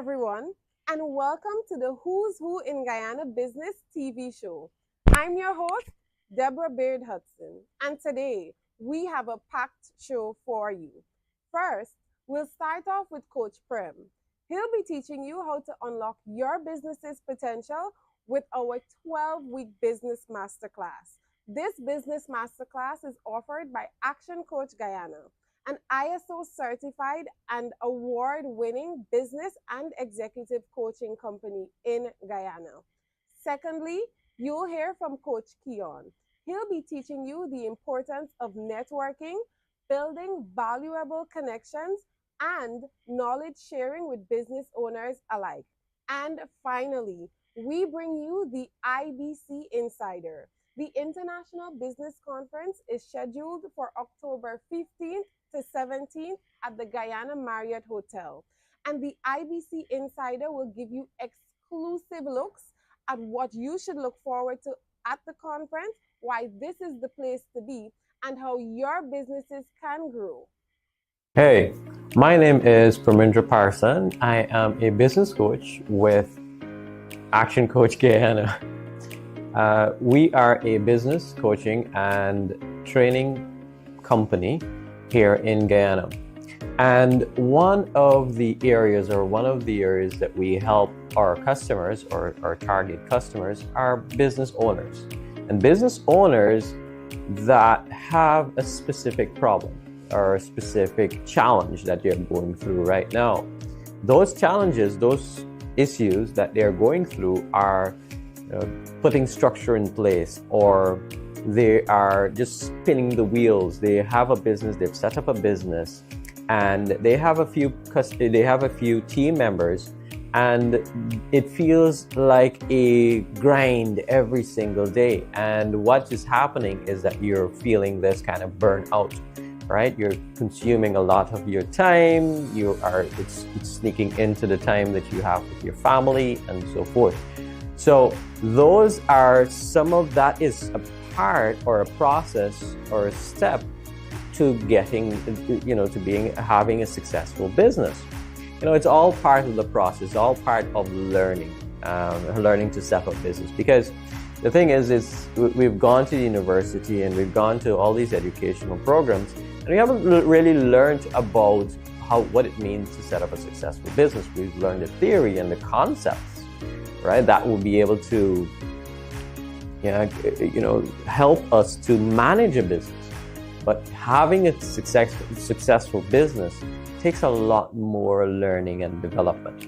everyone, and welcome to the Who's Who in Guyana Business TV Show. I'm your host, Deborah Baird-Hutson, and today we have a packed show for you. First, we'll start off with Coach Prem. He'll be teaching you how to unlock your business's potential with our 12-week Business Masterclass. This Business Masterclass is offered by ActionCOACH Guyana, an ISO certified and award-winning business and executive coaching company in Guyana. Secondly, you'll hear from Coach Keon. He'll be teaching you the importance of networking, building valuable connections, and knowledge sharing with business owners alike. And finally, we bring you the IBC Insider. The International Business Conference is scheduled for October 15th to 17th at the Guyana Marriott Hotel. And the IBC Insider will give you exclusive looks at what you should look forward to at the conference, why this is the place to be, and how your businesses can grow. Hey, my name is Premendra Parsan. I am a business coach with ActionCOACH Guyana. We are a business coaching and training company here in Guyana. And one of the areas that we help our customers or our target customers are business owners. And business owners that have a specific problem or a specific challenge that they're going through right now. Those challenges, those issues that they're going through are putting structure in place, or they are just spinning the wheels. They have a business, they've set up a business, and they have a few team members, and it feels like a grind every single day. And what is happening is that you're feeling this kind of burnout, right? You're consuming a lot of your time. It's sneaking into the time that you have with your family and so forth. So those are some of that is a part or a process or a step to getting, having a successful business. It's all part of the process, all part of learning to set up business. Because the thing is we've gone to the university and we've gone to all these educational programs, and we haven't really learned about what it means to set up a successful business. We've learned the theory and the concepts, right? That will be able to help us to manage a business. But having a successful business takes a lot more learning and development.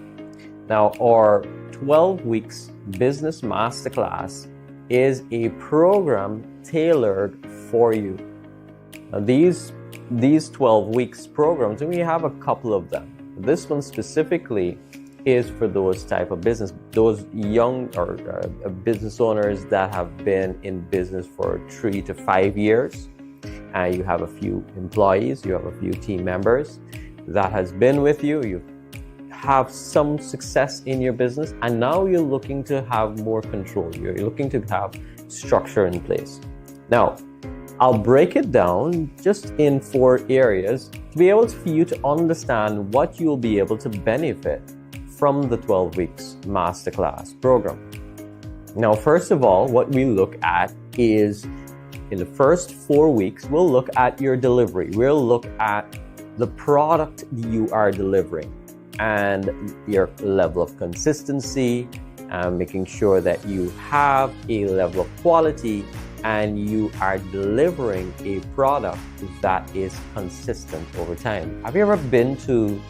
Now, our 12 weeks Business Masterclass is a program tailored for you. Now, these 12 weeks programs, and we have a couple of them. This one specifically is for those type of business, those young or business owners that have been in business for 3 to 5 years. You have a few employees, you have a few team members that has been with you. You have some success in your business, and now you're looking to have more control. You're looking to have structure in place. Now, I'll break it down just in 4 areas to be able for you to understand what you'll be able to benefit from the 12 weeks masterclass program. Now, first of all, what we look at is in the first 4 weeks, we'll look at your delivery. We'll look at the product you are delivering and your level of consistency, making sure that you have a level of quality and you are delivering a product that is consistent over time. Have you ever been to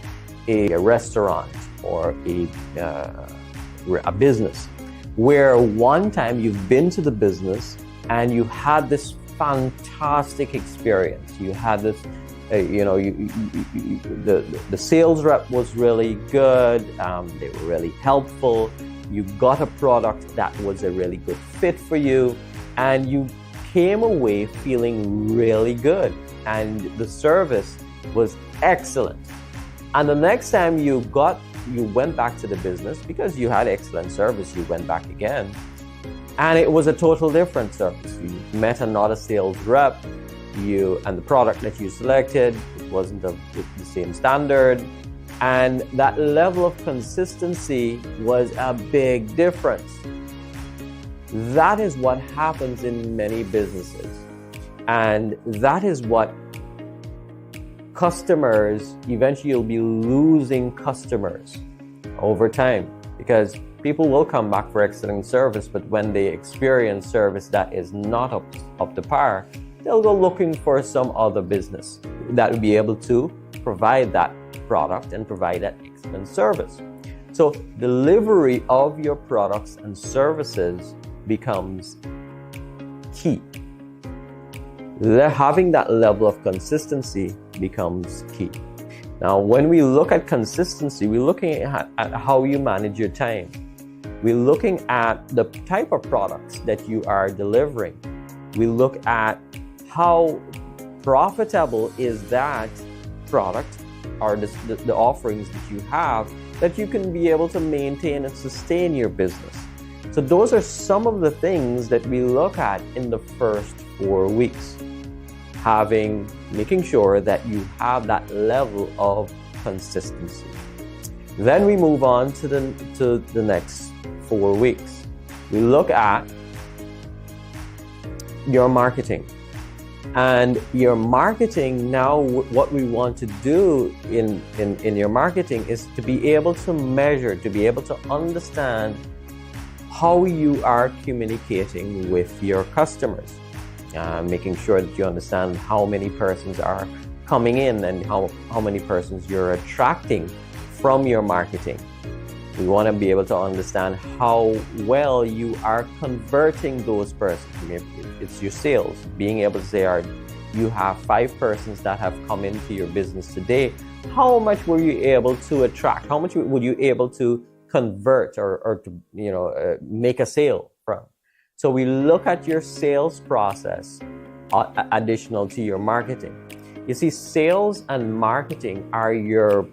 a restaurant or a business where one time you've been to the business and you had this fantastic experience? You had this, the sales rep was really good. They were really helpful. You got a product that was a really good fit for you, and you came away feeling really good, and the service was excellent. And the next time you went back to the business because you had excellent service, you went back again, and it was a total different service. You met another sales rep, and the product that you selected, it wasn't the same standard, And that level of consistency was a big difference. That is what happens in many businesses. And that is what customers, eventually you'll be losing customers over time, because people will come back for excellent service, but when they experience service that is not up to par, they'll go looking for some other business that will be able to provide that product and provide that excellent service. So delivery of your products and services becomes key. Having that level of consistency becomes key. Now, when we look at consistency, we're looking at how you manage your time. We're looking at the type of products that you are delivering. We look at how profitable is that product or the offerings that you have, that you can be able to maintain and sustain your business. So those are some of the things that we look at in the first 4 weeks. Making sure that you have that level of consistency. Then we move on to the next 4 weeks. We look at your marketing. And your marketing now, what we want to do in your marketing is to be able to measure, to be able to understand how you are communicating with your customers. Making sure that you understand how many persons are coming in and how many persons you're attracting from your marketing. We want to be able to understand how well you are converting those persons. It's your sales. Being able to say, you have 5 persons that have come into your business today. How much were you able to attract? How much were you able to convert or to make a sale from? So we look at your sales process additional to your marketing. You see, sales and marketing are your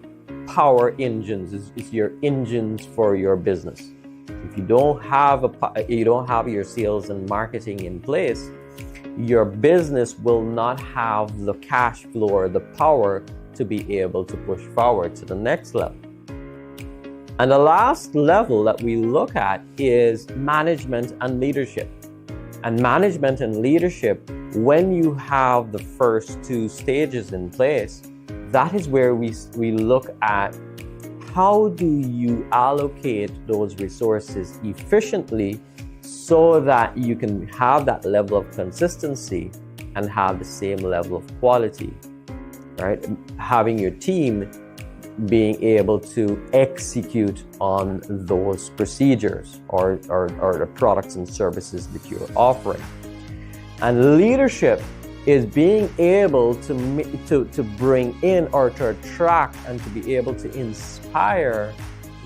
power engines. It's your engines for your business. If you don't have your sales and marketing in place, your business will not have the cash flow or the power to be able to push forward to the next level. And the last level that we look at is management and leadership. And management and leadership, when you have the first 2 stages in place, that is where we look at how do you allocate those resources efficiently so that you can have that level of consistency and have the same level of quality, right? Having your team being able to execute on those procedures or the products and services that you're offering. And leadership is being able to bring in or to attract and to be able to inspire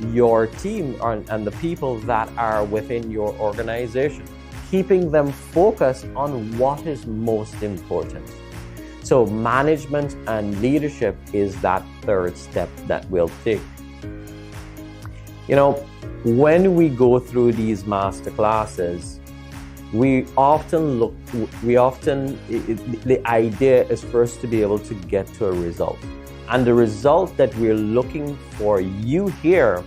your team and the people that are within your organization, keeping them focused on what is most important. So management and leadership is that third step that we'll take. When we go through these master classes, the idea is first to be able to get to a result. And the result that we're looking for you here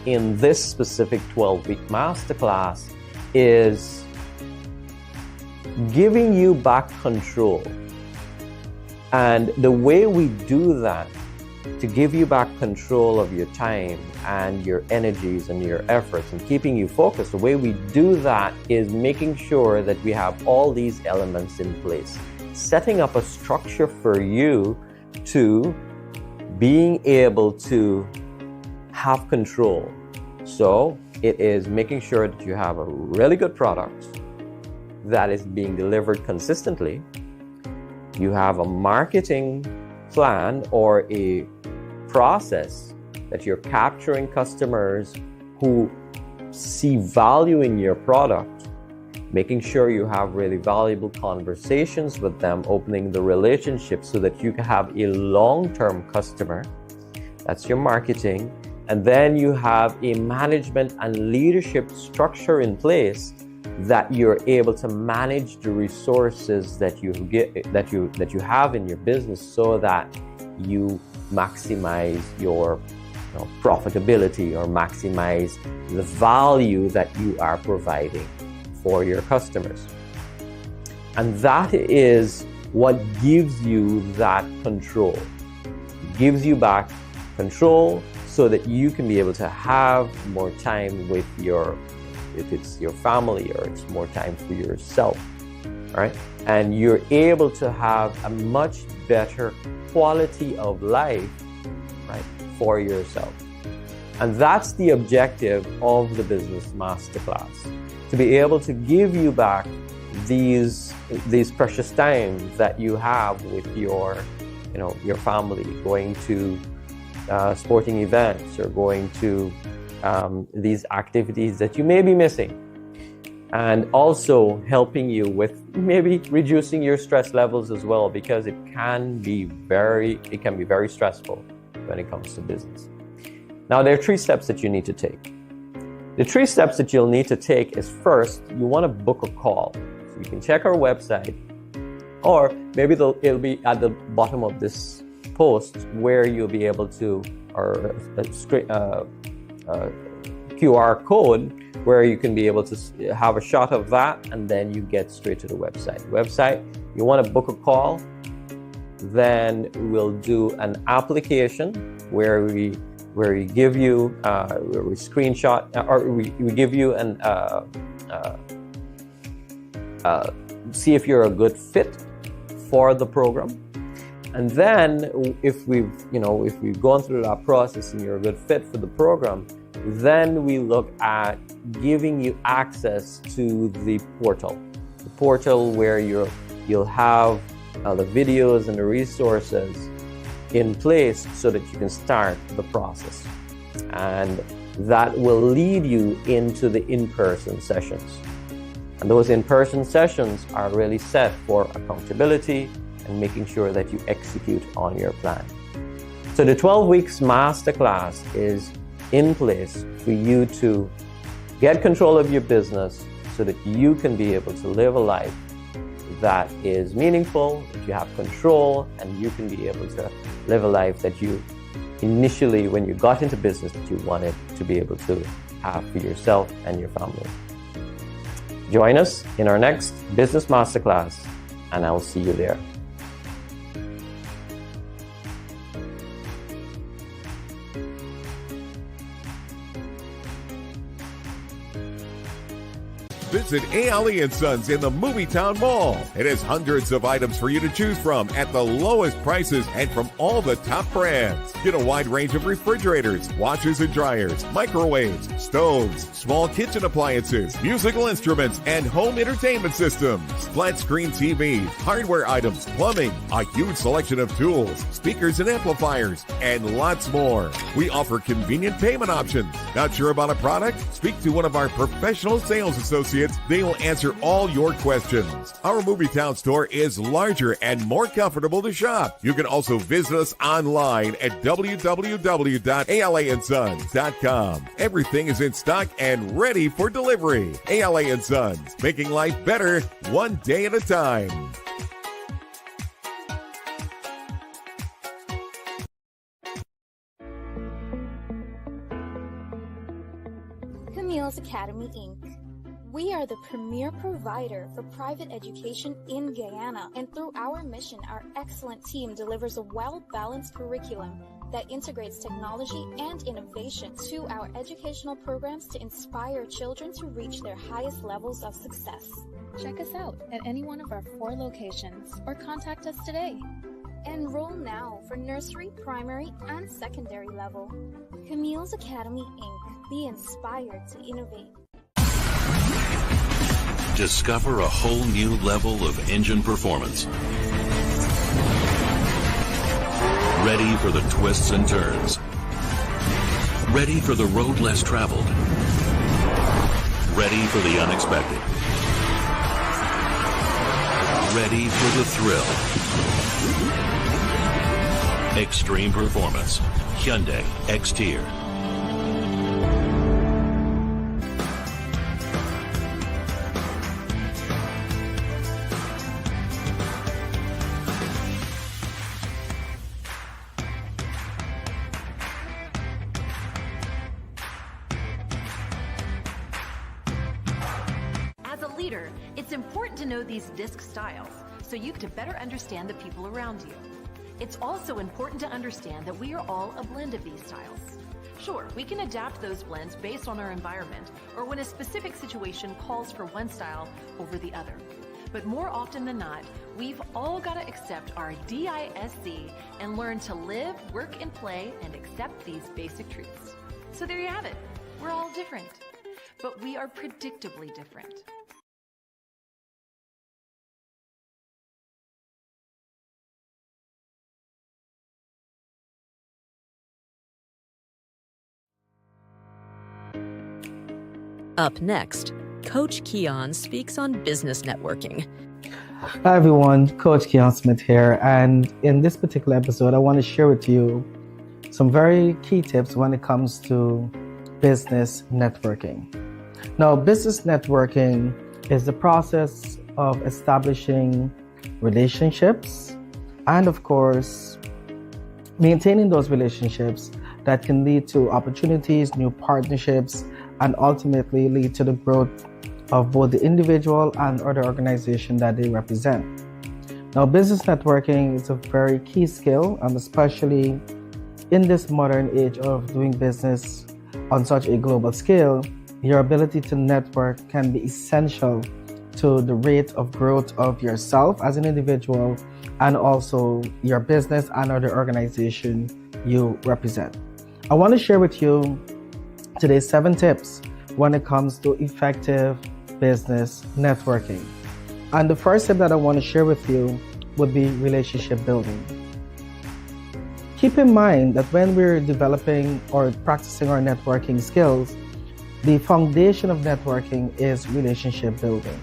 in this specific 12-week masterclass is giving you back control. And the way we do that, to give you back control of your time and your energies and your efforts and keeping you focused, the way we do that is making sure that we have all these elements in place. Setting up a structure for you to being able to have control. So it is making sure that you have a really good product that is being delivered consistently. You have a marketing plan or a process that you're capturing customers who see value in your product, making sure you have really valuable conversations with them, opening the relationship so that you can have a long-term customer. That's your marketing. And then you have a management and leadership structure in place that you're able to manage the resources that you have in your business so that you maximize your profitability or maximize the value that you are providing for your customers. And that is what gives you that control. It gives you back control so that you can be able to have more time with if it's your family or it's more time for yourself, right? And you're able to have a much better quality of life, right, for yourself. And that's the objective of the Business Masterclass, to be able to give you back these precious times that you have with your family, going to sporting events or going to these activities that you may be missing, and also helping you with maybe reducing your stress levels as well, because it can be very stressful when it comes to business. Now, there are 3 steps that you need to take. The 3 steps that you'll need to take is, first, you want to book a call. So you can check our website, or maybe it'll be at the bottom of this post where you'll be able to, or QR code where you can be able to have a shot of that, and then you get straight to the website. You want to book a call, then we'll do an application where we give you where we screenshot, or we give you an see if you're a good fit for the program. And then if we've gone through that process and you're a good fit for the program, then we look at giving you access to the portal where you'll have the videos and the resources in place so that you can start the process. And that will lead you into the in-person sessions. And those in-person sessions are really set for accountability and making sure that you execute on your plan. So the 12 weeks masterclass is in place for you to get control of your business so that you can be able to live a life that is meaningful, that you have control, and you can be able to live a life that you initially, when you got into business, that you wanted to be able to have for yourself and your family. Join us in our next Business Masterclass, and I'll see you there. Visit A. Sons in the Movietown Mall. It has hundreds of items for you to choose from at the lowest prices and from all the top brands. Get a wide range of refrigerators, washers and dryers, microwaves, stoves, small kitchen appliances, musical instruments, and home entertainment systems. Flat screen TV, hardware items, plumbing, a huge selection of tools, speakers and amplifiers, and lots more. We offer convenient payment options. Not sure about a product? Speak to one of our professional sales associates. They will answer all your questions. Our Movietown store is larger and more comfortable to shop. You can also visit us online at www.alasons.com. Everything is in stock and ready for delivery. A. Sons, making life better one day at a time. Camille's Academy, Inc. We are the premier provider for private education in Guyana, and through our mission, our excellent team delivers a well-balanced curriculum that integrates technology and innovation to our educational programs to inspire children to reach their highest levels of success. Check us out at any one of our 4 locations or contact us today. Enroll now for nursery, primary, and secondary level. Camille's Academy, Inc. Be inspired to innovate. Discover a whole new level of engine performance. Ready for the twists and turns. Ready for the road less traveled. Ready for the unexpected. Ready for the thrill. Extreme performance. Hyundai X-Tier. It's important to know these DISC styles so you can better understand the people around you. It's also important to understand that we are all a blend of these styles. Sure, we can adapt those blends based on our environment or when a specific situation calls for one style over the other. But more often than not, we've all got to accept our DISC and learn to live, work, and play and accept these basic truths. So there you have it. We're all different, but we are predictably different. Up next, Coach Keon speaks on business networking. Hi everyone, Coach Keon Smith here, and in this particular episode I want to share with you some very key tips when it comes to business networking. Now, business networking is the process of establishing relationships and, of course, maintaining those relationships that can lead to opportunities, new partnerships, and ultimately lead to the growth of both the individual and other organization that they represent. Now, business networking is a very key skill, and especially in this modern age of doing business on such a global scale, your ability to network can be essential to the rate of growth of yourself as an individual and also your business and other organization you represent. I want to share with you today 7 tips when it comes to effective business networking. And the first tip that I want to share with you would be relationship building. Keep in mind that when we're developing or practicing our networking skills, the foundation of networking is relationship building.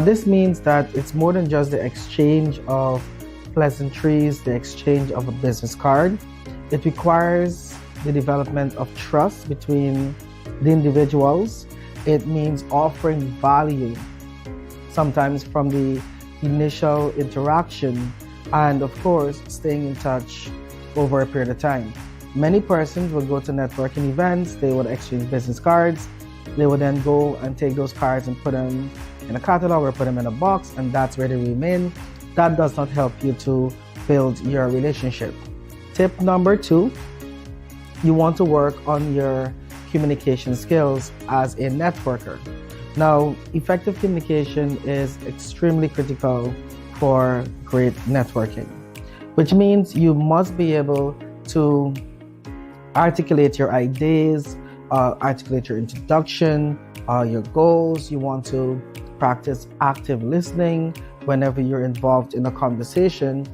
This means that it's more than just the exchange of pleasantries, the exchange of a business card. It requires the development of trust between the individuals. It means offering value, sometimes from the initial interaction, and of course, staying in touch over a period of time. Many persons will go to networking events, they would exchange business cards, they would then go and take those cards and put them in a catalog or put them in a box, and that's where they remain. That does not help you to build your relationship. Tip number 2, you want to work on your communication skills as a networker. Now, effective communication is extremely critical for great networking, which means you must be able to articulate your ideas, articulate your introduction, your goals. You want to practice active listening whenever you're involved in a conversation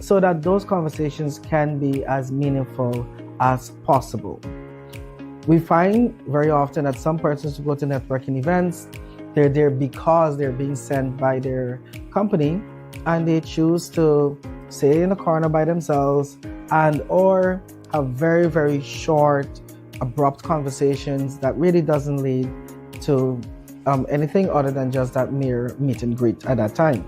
so that those conversations can be as meaningful as possible. We find very often that some persons who go to networking events, they're there because they're being sent by their company and they choose to sit in a corner by themselves and or have very, very short, abrupt conversations that really doesn't lead to anything other than just that mere meet and greet at that time.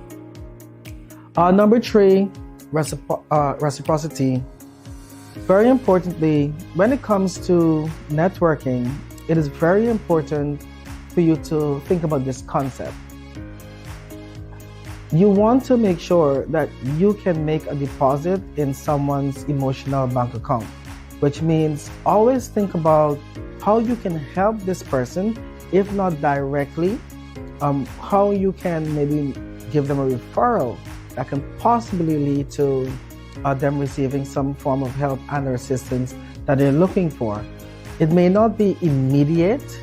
Number 3, reciprocity. Very importantly, when it comes to networking, it is very important for you to think about this concept. You want to make sure that you can make a deposit in someone's emotional bank account, which means always think about how you can help this person, if not directly, how you can maybe give them a referral that can possibly lead to them receiving some form of help and assistance that they're looking for. It may not be immediate.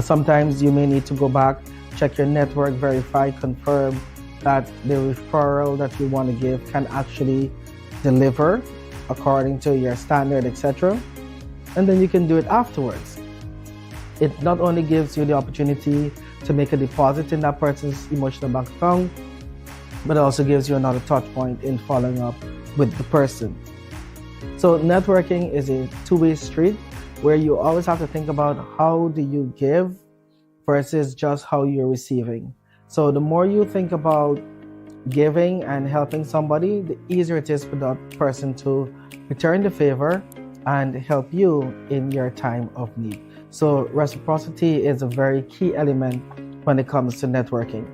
Sometimes you may need to go back, check your network, verify, confirm that the referral that you want to give can actually deliver according to your standard, etc. And then you can do it afterwards. It not only gives you the opportunity to make a deposit in that person's emotional bank account, but it also gives you another touch point in following up with the person. So networking is a two-way street where you always have to think about how do you give versus just how you're receiving. So the more you think about giving and helping somebody, the easier it is for that person to return the favor and help you in your time of need. So reciprocity is a very key element when it comes to networking.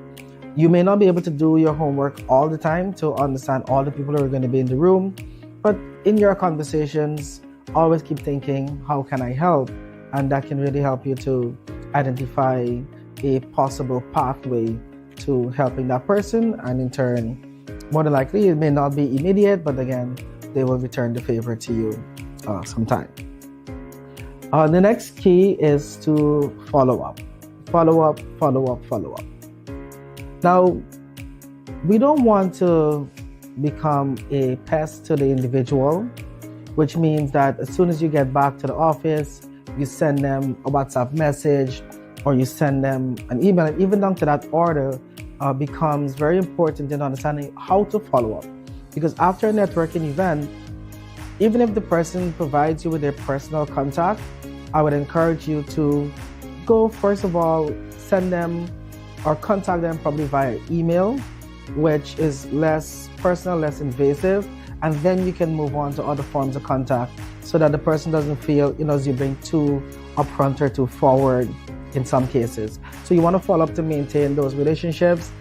You may not be able to do your homework all the time to understand all the people who are going to be in the room, but in your conversations, always keep thinking, how can I help? And that can really help you to identify a possible pathway to helping that person, and in turn, more than likely, it may not be immediate, but again, they will return the favor to you sometime. The next key is to follow up. Follow up, follow up, follow up. Now, we don't want to become a pest to the individual, which means that as soon as you get back to the office, you send them a WhatsApp message or you send them an email, and even down to that order becomes very important in understanding how to follow up. Because after a networking event, even if the person provides you with their personal contact, I would encourage you to go, first of all, send them or contact them probably via email, which is less personal, less invasive, and then you can move on to other forms of contact so that the person doesn't feel, as you bring too upfront or too forward in some cases. So you want to follow up to maintain those relationships,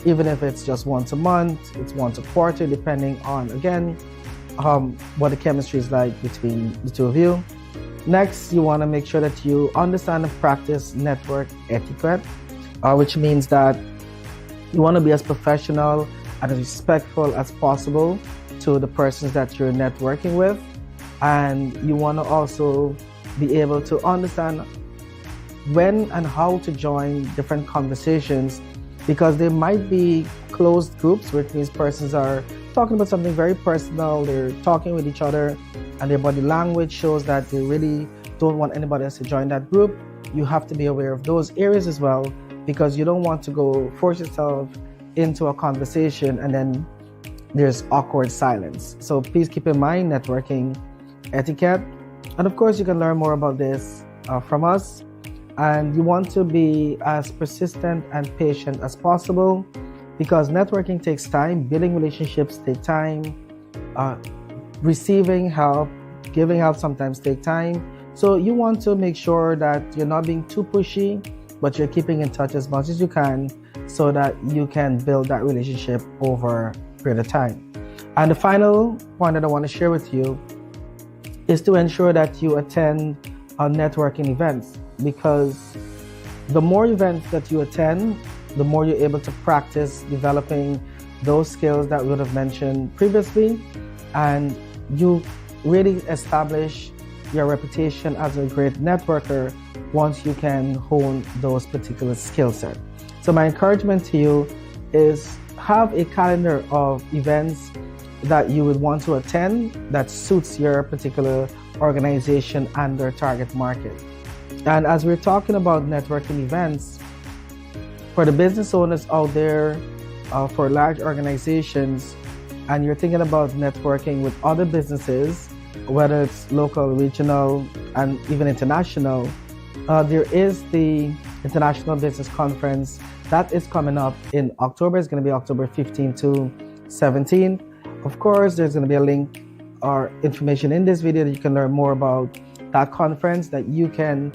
even if it's just once a month, it's once a quarter, depending on, again, what the chemistry is like between the two of you. Next, you want to make sure that you understand and practice network etiquette, which means that you want to be as professional and as respectful as possible to the persons that you're networking with. And you want to also be able to understand when and how to join different conversations, because there might be closed groups, which means persons are talking about something very personal, they're talking with each other, and their body language shows that they really don't want anybody else to join that group. You have to be aware of those areas as well, because you don't want to go force yourself into a conversation and then there's awkward silence. So please keep in mind networking etiquette. And of course, you can learn more about this from us. And you want to be as persistent and patient as possible, because networking takes time, building relationships take time, receiving help, giving help sometimes take time. So you want to make sure that you're not being too pushy, but you're keeping in touch as much as you can so that you can build that relationship over a period of time. And the final point that I want to share with you is to ensure that you attend networking events, because the more events that you attend, the more you're able to practice developing those skills that we would have mentioned previously, and you really establish your reputation as a great networker once you can hone those particular skill sets. So my encouragement to you is have a calendar of events that you would want to attend that suits your particular organization and their target market. And as we're talking about networking events, for the business owners out there, for large organizations, and you're thinking about networking with other businesses, whether it's local, regional, and even international, there is the International Business Conference that is coming up in October. It's going to be October 15 to 17. Of course, there's going to be a link or information in this video that you can learn more about that conference that you can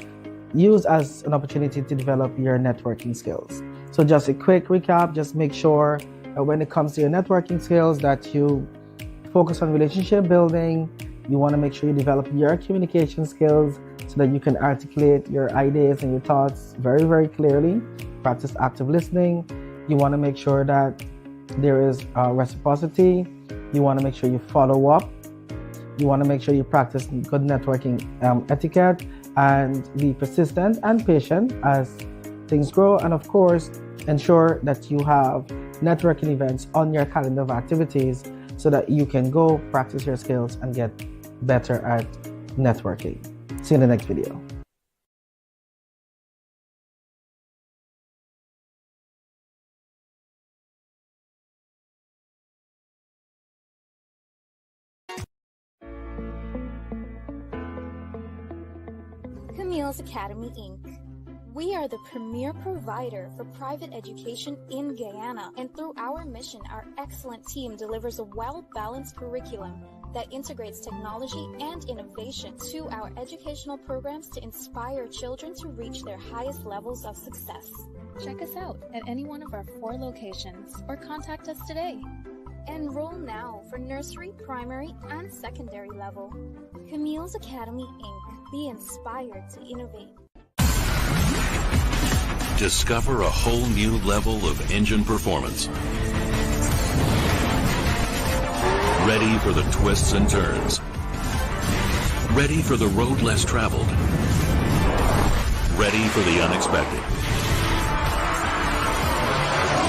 use as an opportunity to develop your networking skills. So just a quick recap, just make sure that when it comes to your networking skills that you focus on relationship building. You want to make sure you develop your communication skills so that you can articulate your ideas and your thoughts very, very clearly. Practice active listening. You want to make sure that there is reciprocity. You want to make sure you follow up. You want to make sure you practice good networking etiquette and be persistent and patient as things grow. And of course, ensure that you have networking events on your calendar of activities so that you can go practice your skills and get better at networking. See you in the next video. Camille's Academy, Inc. We are the premier provider for private education in Guyana, and through our mission, our excellent team delivers a well-balanced curriculum that integrates technology and innovation to our educational programs to inspire children to reach their highest levels of success. Check us out at any one of our 4 locations or contact us today. Enroll now for nursery, primary, and secondary level. Camille's Academy, Inc. Be inspired to innovate. Discover a whole new level of engine performance. Ready for the twists and turns. Ready for the road less traveled. Ready for the unexpected.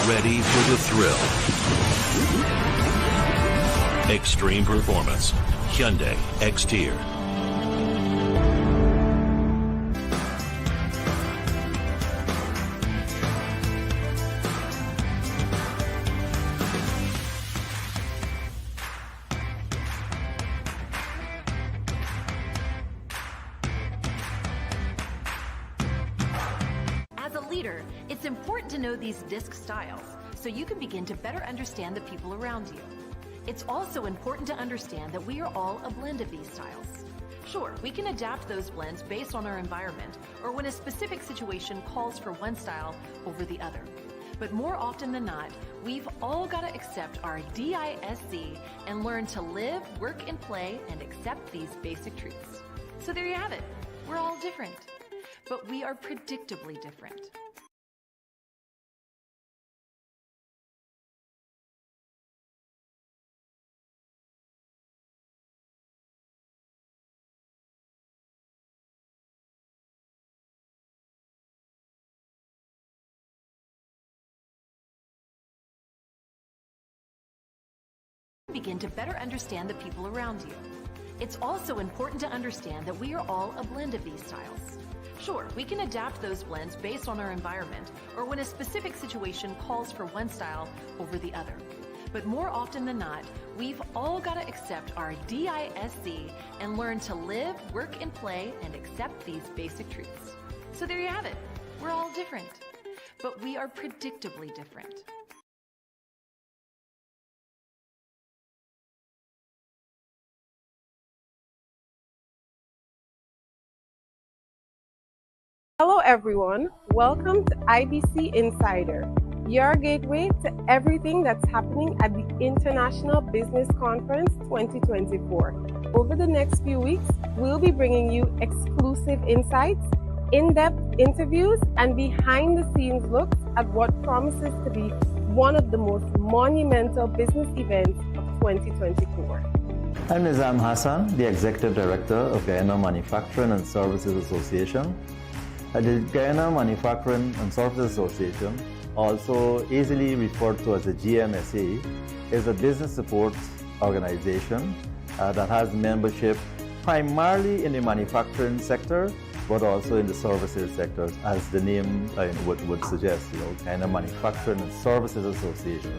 Ready for the thrill. Extreme performance. Hyundai X-Tier. As a leader, it's important to know these DISC styles so you can begin to better understand the people around you. It's also important to understand that we are all a blend of these styles. Sure, we can adapt those blends based on our environment or when a specific situation calls for one style over the other. But more often than not, we've all got to accept our DISC and learn to live, work, and play and accept these basic truths. So there you have it. We're all different, but we are predictably different. Begin to better understand the people around you. It's also important to understand that we are all a blend of these styles. Sure, we can adapt those blends based on our environment or when a specific situation calls for one style over the other. But more often than not, we've all got to accept our DISC and learn to live, work, and play and accept these basic truths. So there you have it. We're all different, but we are predictably different. Hello everyone, welcome to IBC Insider, your gateway to everything that's happening at the International Business Conference 2024. Over the next few weeks, we'll be bringing you exclusive insights, in-depth interviews, and behind-the-scenes looks at what promises to be one of the most monumental business events of 2024. I'm Nizam Hassan, the Executive Director of Guyana Manufacturing and Services Association. The Guyana Manufacturing and Services Association, also easily referred to as the GMSA, is a business support organization that has membership primarily in the manufacturing sector, but also in the services sector, as the name would suggest, Guyana Manufacturing and Services Association.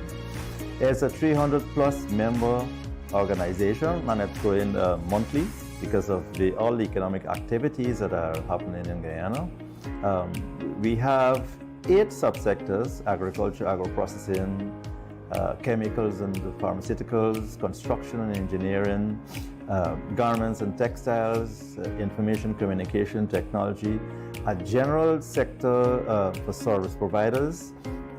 It's a 300+ member organization, and it's going monthly because of all the economic activities that are happening in Guyana. We have 8 subsectors: agriculture, agro-processing, chemicals and pharmaceuticals, construction and engineering, garments and textiles, information communication technology, a general sector for service providers,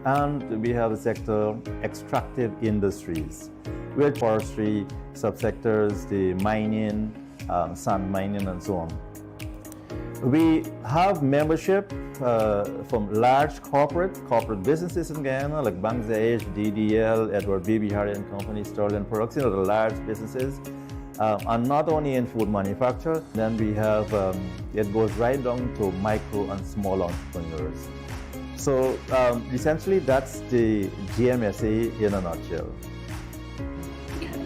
and we have a sector extractive industries, with forestry subsectors, the mining, sand mining, and so on. We have membership from large corporate businesses in Guyana, like Bangladesh, DDL, Edward Beebe Harry and Company, Sterling Products, the large businesses, and not only in food manufacture. Then we have, it goes right down to micro and small entrepreneurs. So essentially, that's the GMSA in a nutshell.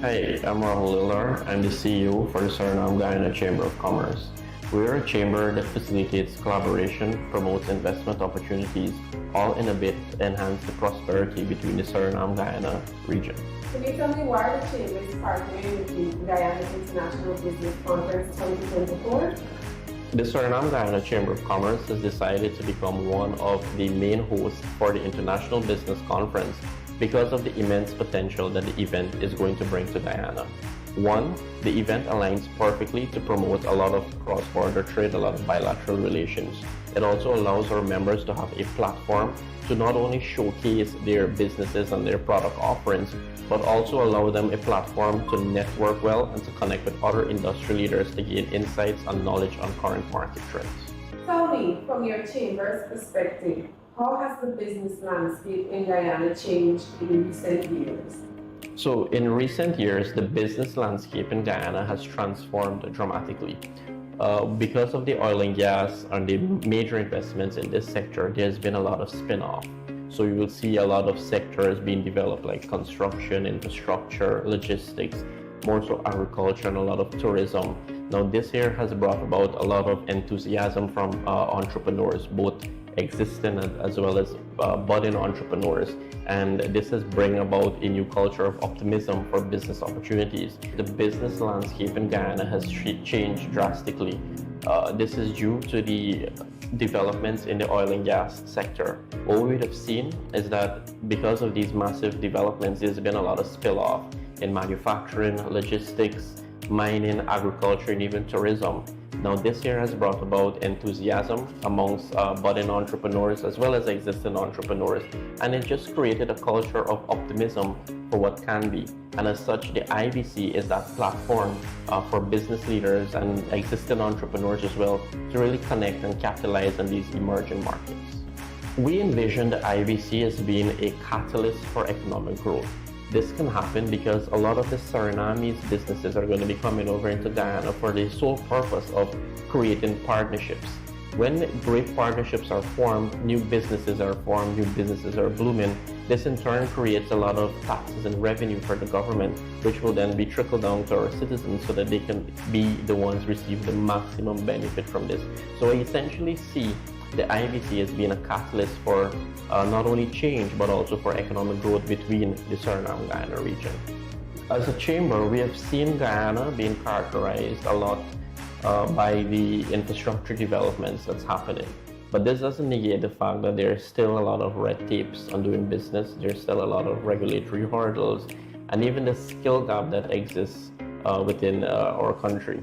Hi, I'm Rahul Lillar. I'm the CEO for the Suriname Guyana Chamber of Commerce. We are a chamber that facilitates collaboration, promotes investment opportunities, all in a bid to enhance the prosperity between the Suriname Guyana region. Can you tell me why the chamber is partnering with the Guyana International Business Conference 2024? The Suriname Guyana Chamber of Commerce has decided to become one of the main hosts for the International Business Conference because of the immense potential that the event is going to bring to Guyana. One, the event aligns perfectly to promote a lot of cross-border trade, a lot of bilateral relations. It also allows our members to have a platform to not only showcase their businesses and their product offerings, but also allow them a platform to network well and to connect with other industry leaders to gain insights and knowledge on current market trends. Tell me, from your chamber's perspective, how has the business landscape in Guyana changed in recent years? So in recent years, the business landscape in Guyana has transformed dramatically. Because of the oil and gas and the major investments in this sector, there's been a lot of spin-off. So you will see a lot of sectors being developed like construction, infrastructure, logistics, more so agriculture, and a lot of tourism. Now this year has brought about a lot of enthusiasm from entrepreneurs, both existing as well as budding entrepreneurs, and this has bring about a new culture of optimism for business opportunities. The business landscape in Guyana has changed drastically. This is due to the developments in the oil and gas sector. What we would have seen is that because of these massive developments, there's been a lot of spill-off in manufacturing, logistics, mining, agriculture, and even tourism. Now this year has brought about enthusiasm amongst budding entrepreneurs as well as existing entrepreneurs, and it just created a culture of optimism for what can be. And as such, the IBC is that platform for business leaders and existing entrepreneurs as well to really connect and capitalize on these emerging markets. We envision the IBC as being a catalyst for economic growth. This can happen because a lot of the Surinamese businesses are going to be coming over into Guyana for the sole purpose of creating partnerships. When great partnerships are formed, new businesses are formed, new businesses are blooming, this in turn creates a lot of taxes and revenue for the government, which will then be trickled down to our citizens so that they can be the ones receive the maximum benefit from this. So I essentially see the IBC as being a catalyst for not only change but also for economic growth between the Suriname-Guyana region. As a chamber, we have seen Guyana being characterized a lot by the infrastructure developments that's happening. But this doesn't negate the fact that there's still a lot of red tapes on doing business, there's still a lot of regulatory hurdles, and even the skill gap that exists within our country.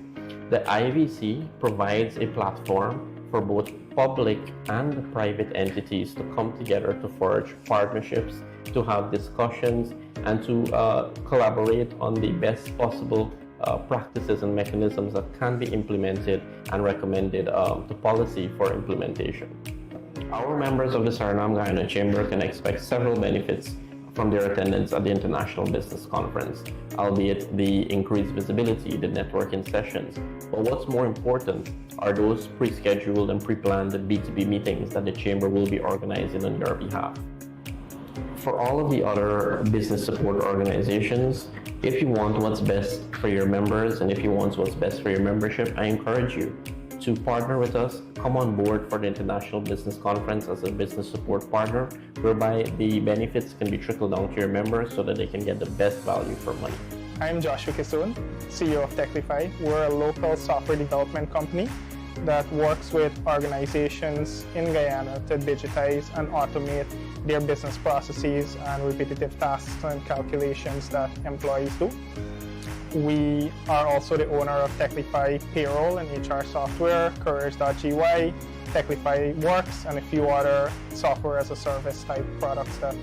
The IBC provides a platform for both public and private entities to come together to forge partnerships, to have discussions, and to collaborate on the best possible practices and mechanisms that can be implemented and recommended to policy for implementation. Our members of the Suriname-Guyana Chamber can expect several benefits from their attendance at the International Business Conference, albeit the increased visibility, the networking sessions. But what's more important are those pre-scheduled and pre-planned B2B meetings that the Chamber will be organizing on your behalf. For all of the other business support organizations, if you want what's best for your members and if you want what's best for your membership, I encourage you to partner with us, come on board for the International Business Conference as a business support partner, whereby the benefits can be trickled down to your members so that they can get the best value for money. I'm Joshua Kisoon, CEO of Techlify. We're a local software development company that works with organizations in Guyana to digitize and automate their business processes and repetitive tasks and calculations that employees do. We are also the owner of Techlify Payroll and HR software, Careers.gy, Techlify Works, and a few other software as a service type products that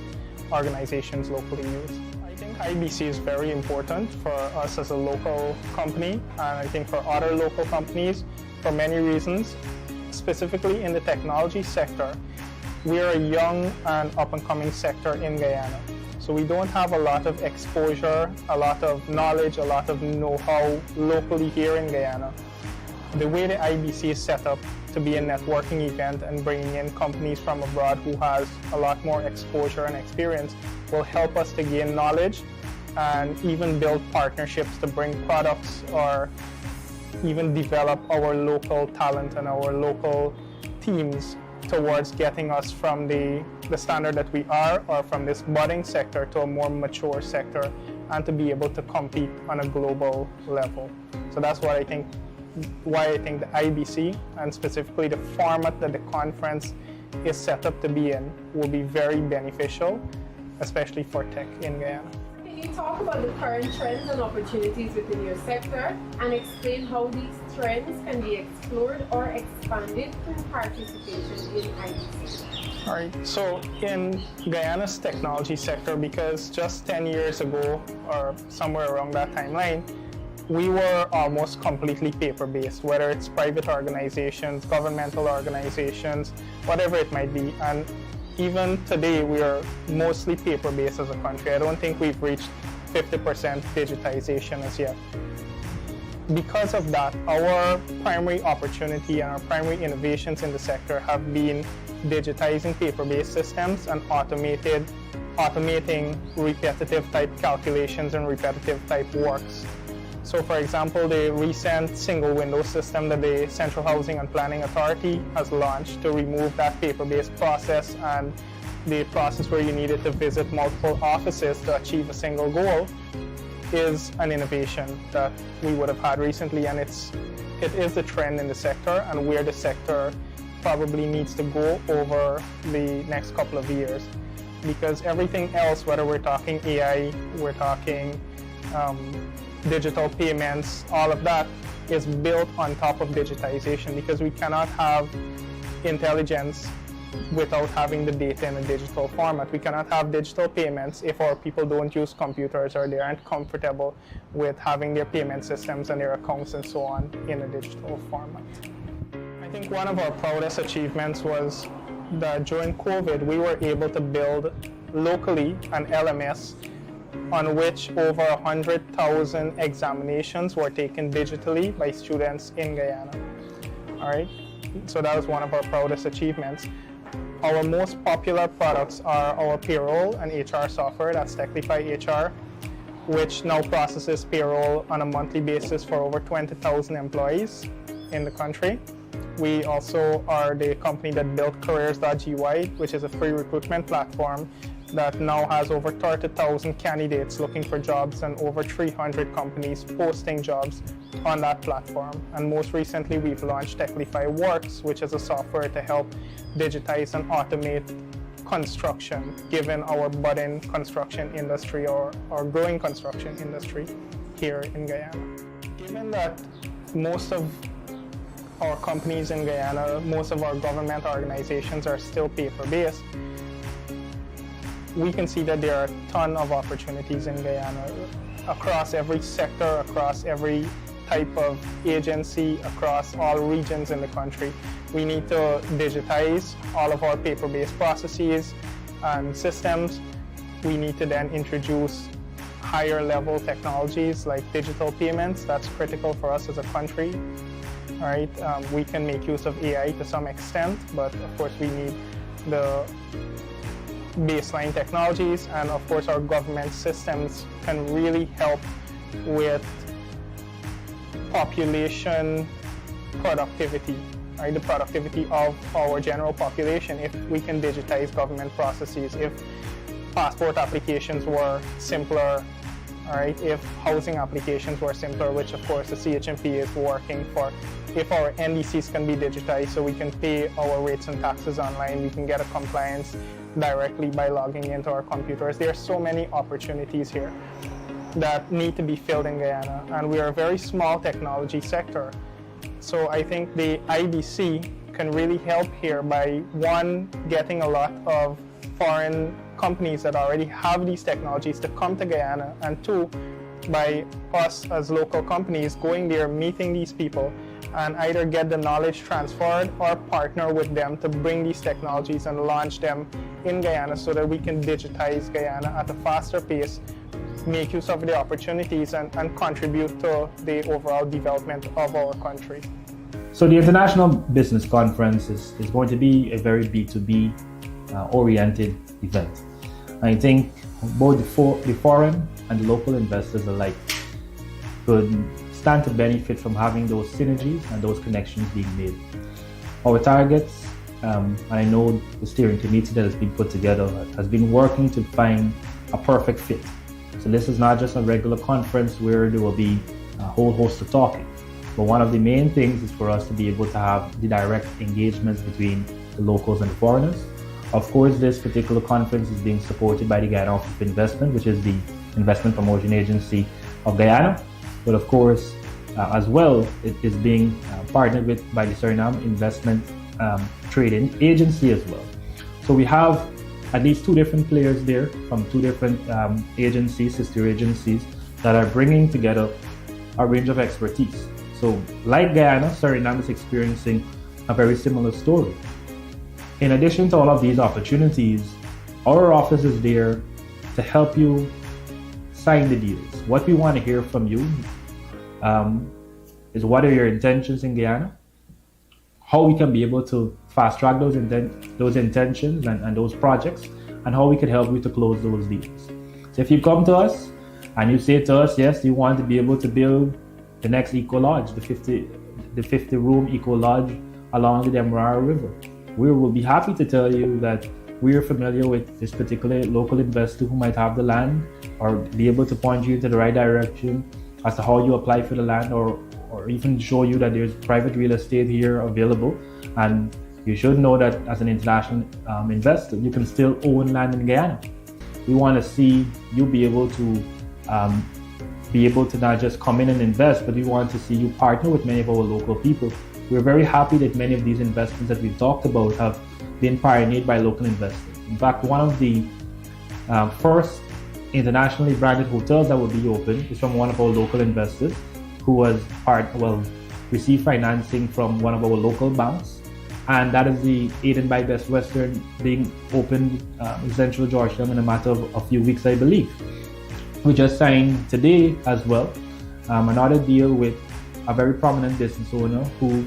organizations locally use. I think IBC is very important for us as a local company, and I think for other local companies for many reasons. Specifically in the technology sector, we are a young and up-and-coming sector in Guyana. So we don't have a lot of exposure, a lot of knowledge, a lot of know-how locally here in Guyana. The way the IBC is set up to be a networking event and bringing in companies from abroad who has a lot more exposure and experience will help us to gain knowledge and even build partnerships to bring products or even develop our local talent and our local teams towards getting us from the standard that we are, or from this budding sector to a more mature sector, and to be able to compete on a global level. So that's what I think, why I think the IBC, and specifically the format that the conference is set up to be in, will be very beneficial, especially for tech in Guyana. Can Can you talk about the current trends and opportunities within your sector and explain how these trends can be explored or expanded through participation in IBC? All right, so in Guyana's technology sector, because just 10 years ago or somewhere around that timeline, we were almost completely paper-based, whether it's private organizations, governmental organizations, whatever it might be. And even today, we are mostly paper-based as a country. I don't think we've reached 50% digitization as yet. Because of that, our primary opportunity and our primary innovations in the sector have been digitizing paper-based systems and automating repetitive type calculations and repetitive type works. So for example, the recent single window system that the Central Housing and Planning Authority has launched to remove that paper-based process and the process where you needed to visit multiple offices to achieve a single goal is an innovation that we would have had recently, and it is the trend in the sector and where the sector probably needs to go over the next couple of years. Because everything else, whether we're talking AI, we're talking digital payments, all of that is built on top of digitization, because we cannot have intelligence without having the data in a digital format. We cannot have digital payments if our people don't use computers or they aren't comfortable with having their payment systems and their accounts and so on in a digital format. I think one of our proudest achievements was that during COVID, we were able to build locally an LMS on which over 100,000 examinations were taken digitally by students in Guyana. All right, so that was one of our proudest achievements. Our most popular products are our payroll and HR software, that's Techlify HR, which now processes payroll on a monthly basis for over 20,000 employees in the country. We also are the company that built careers.gy, which is a free recruitment platform that now has over 30,000 candidates looking for jobs and over 300 companies posting jobs on that platform. And most recently, we've launched Techlify Works, which is a software to help digitize and automate construction, given our budding construction industry or growing construction industry here in Guyana. Given that most of our companies in Guyana, most of our government organizations are still paper-based, we can see that there are a ton of opportunities in Guyana across every sector, across every type of agency, across all regions in the country. We need to digitize all of our paper-based processes and systems. We need to then introduce higher level technologies like digital payments. That's critical for us as a country. All right, we can make use of AI to some extent, but of course we need the baseline technologies, and of course our government systems can really help with population productivity, right? The productivity of our general population. If we can digitize government processes, if passport applications were simpler, all right, if housing applications were simpler, which of course the CHMP is working for, if our NDCs can be digitized so we can pay our rates and taxes online, we can get a compliance directly by logging into our computers. There are so many opportunities here that need to be filled in Guyana, and we are a very small technology sector. So I think the IBC can really help here by, one, getting a lot of foreign companies that already have these technologies to come to Guyana, and two, by us as local companies going there, meeting these people, and either get the knowledge transferred or partner with them to bring these technologies and launch them in Guyana so that we can digitize Guyana at a faster pace, make use of the opportunities, and contribute to the overall development of our country. So the International Business Conference is going to be a very B2B oriented event. I think both the foreign and the local investors alike could stand to benefit from having those synergies and those connections being made. Our targets, and I know the steering committee that has been put together has been working to find a perfect fit. So this is not just a regular conference where there will be a whole host of talking, but one of the main things is for us to be able to have the direct engagements between the locals and the foreigners. Of course, this particular conference is being supported by the Guyana Office of Investment, which is the investment promotion agency of Guyana. But of course, as well, it is being partnered with by the Suriname Investment Trading Agency as well. So we have at least 2 different players there from 2 different agencies, sister agencies, that are bringing together a range of expertise. So like Guyana, Suriname is experiencing a very similar story. In addition to all of these opportunities, our office is there to help you sign the deals. What we want to hear from you is what are your intentions in Guyana, how we can be able to fast track those intentions and those projects, and how we can help you to close those deals. So if you come to us and you say to us, yes, you want to be able to build the next Eco Lodge, the 50-room Eco Lodge along the Demerara River, we will be happy to tell you that we are familiar with this particular local investor who might have the land, or be able to point you to the right direction as to how you apply for the land, or even show you that there's private real estate here available. And you should know that as an international investor, you can still own land in Guyana. We want to see you be able to not just come in and invest, but we want to see you partner with many of our local people. We're very happy that many of these investments that we've talked about have been pioneered by local investors. In fact, one of the first internationally branded hotels that will be open is from one of our local investors who was received financing from one of our local banks, and that is the Aiden by Best Western, being opened in Central Georgetown in a matter of a few weeks, I believe. We just signed today as well another deal with a very prominent business owner who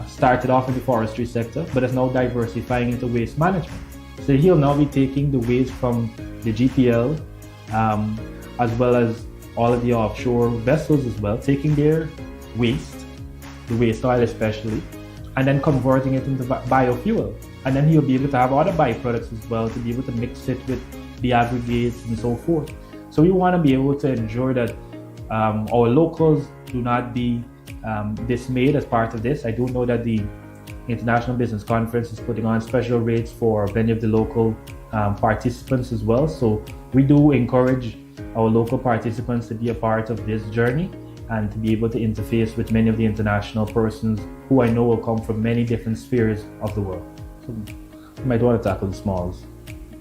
started off in the forestry sector but is now diversifying into waste management. So he'll now be taking the waste from the GPL as well as all of the offshore vessels as well, taking their waste, the waste oil especially, and then converting it into biofuel. And then he'll be able to have other byproducts as well to be able to mix it with the aggregates and so forth. So we want to be able to ensure that our locals do not be dismayed as part of this. I do know that the International Business Conference is putting on special rates for many of the local participants as well. So we do encourage our local participants to be a part of this journey and to be able to interface with many of the international persons who I know will come from many different spheres of the world. So you might want to tackle the smalls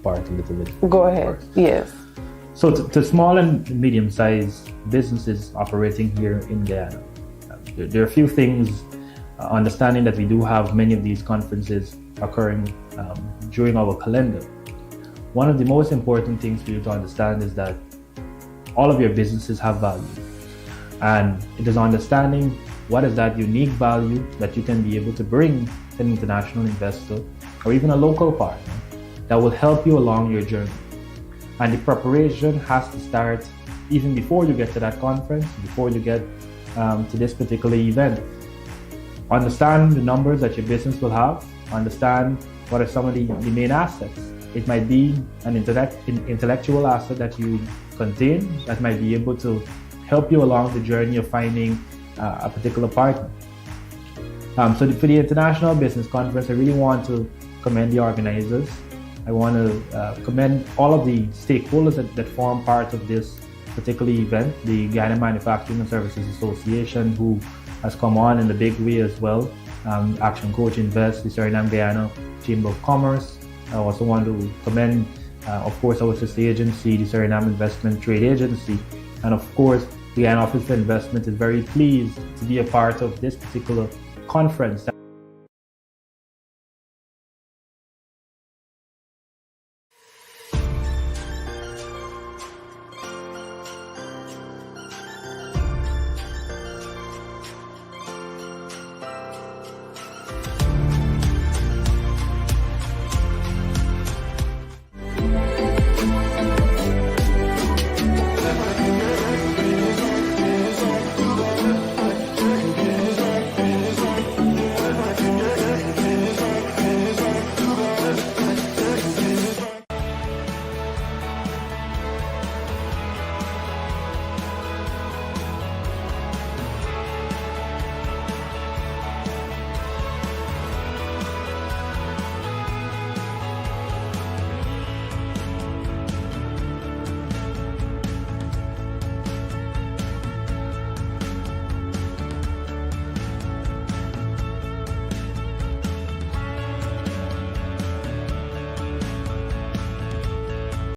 part a little bit. Go ahead. Yes. So to small and medium-sized businesses operating here in Guyana, there are a few things, understanding that we do have many of these conferences occurring during our calendar. One of the most important things for you to understand is that all of your businesses have value. And it is understanding what is that unique value that you can be able to bring to an international investor or even a local partner that will help you along your journey. And the preparation has to start even before you get to that conference, before you get to this particular event. Understand the numbers that your business will have. Understand what are some of the main assets. It might be an intellectual asset that you contain that might be able to help you along the journey of finding a particular partner. So for the International Business Conference, I really want to commend the organizers. I want to commend all of the stakeholders that form part of this particular event, the Guyana Manufacturing and Services Association, who has come on in a big way as well, ActionCOACH Invest, the Suriname Guyana Chamber of Commerce. I also want to commend, of course, our sister agency, the Suriname Investment Trade Agency, and of course, the Guyana Office for Investment is very pleased to be a part of this particular conference.